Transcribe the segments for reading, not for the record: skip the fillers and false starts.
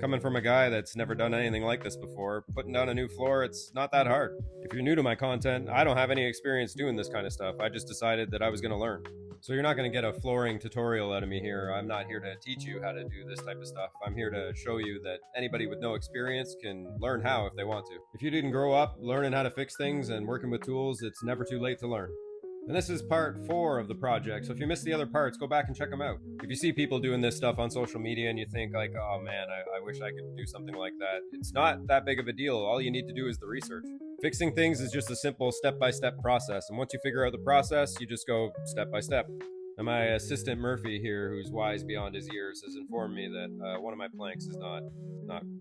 coming from a guy that's never done anything like this before, putting down a new floor, it's not that hard. If you're new to my content, I don't have any experience doing this kind of stuff. I just decided that I was going to learn. So you're not going to get a flooring tutorial out of me here. I'm not here to teach you how to do this type of stuff. I'm here to show you that anybody with no experience can learn how if they want to. If you didn't grow up learning how to fix things and working with tools, it's never too late to learn. And this is part 4 of the project, so if you missed the other parts, go back and check them out. If you see people doing this stuff on social media and you think like, oh man, I wish I could do something like that, it's not that big of a deal. All you need to do is the research. Fixing things is just a simple step-by-step process, and once you figure out the process, you just go step by step. And my assistant Murphy here, who's wise beyond his years, has informed me that one of my planks is not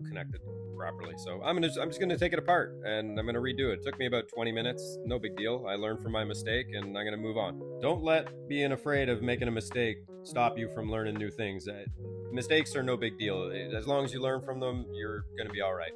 connected properly. So I'm just gonna take it apart and I'm gonna redo it. It took me about 20 minutes, no big deal. I learned from my mistake and I'm gonna move on. Don't let being afraid of making a mistake stop you from learning new things. Mistakes are no big deal. As long as you learn from them, you're gonna be all right.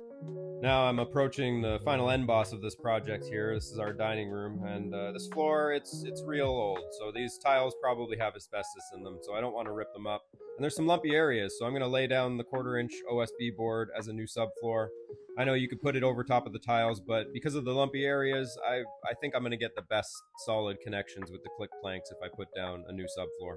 Now I'm approaching the final end boss of this project here. This is our dining room, and this floor, it's real old. So these tiles probably have asbestos in them, so I don't want to rip them up. And there's some lumpy areas, so I'm going to lay down the 1/4-inch OSB board as a new subfloor. I know you could put it over top of the tiles, but because of the lumpy areas, I think I'm going to get the best solid connections with the click planks if I put down a new subfloor.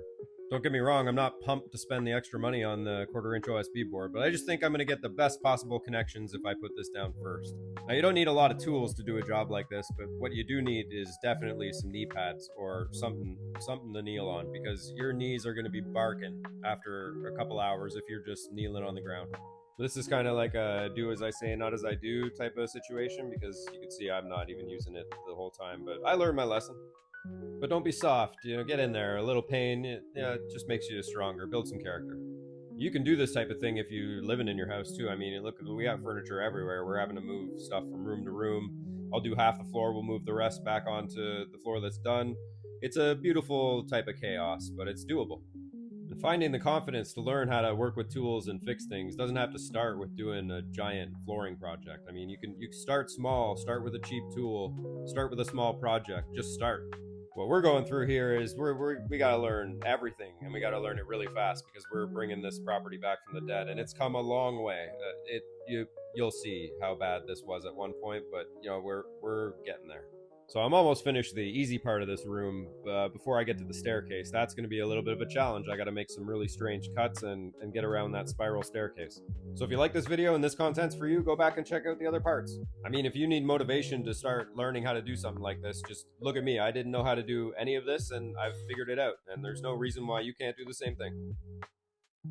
Don't get me wrong, I'm not pumped to spend the extra money on the 1/4-inch OSB board, but I just think I'm going to get the best possible connections if I put this down first. Now, you don't need a lot of tools to do a job like this, but what you do need is definitely some knee pads or something to kneel on, because your knees are going to be barking after a couple hours if you're just kneeling on the ground. This is kind of like a do as I say, not as I do type of situation, because you can see I'm not even using it the whole time, but I learned my lesson. But don't be soft, get in there. A little pain, it just makes you stronger, build some character. You can do this type of thing if you're living in your house too. I mean, look, we have furniture everywhere. We're having to move stuff from room to room. I'll do half the floor, we'll move the rest back onto the floor that's done. It's a beautiful type of chaos, but it's doable. And finding the confidence to learn how to work with tools and fix things doesn't have to start with doing a giant flooring project. I mean, you can start small, start with a cheap tool, start with a small project, just start. What we're going through here is we got to learn everything, and we got to learn it really fast, because we're bringing this property back from the dead, and it's come a long way. You'll see how bad this was at one point, but we're getting there. So I'm almost finished the easy part of this room. Before I get to the staircase, that's going to be a little bit of a challenge. I got to make some really strange cuts and get around that spiral staircase. So if you like this video and this content's for you, go back and check out the other parts. I mean, if you need motivation to start learning how to do something like this, just look at me. I didn't know how to do any of this, and I've figured it out. And there's no reason why you can't do the same thing.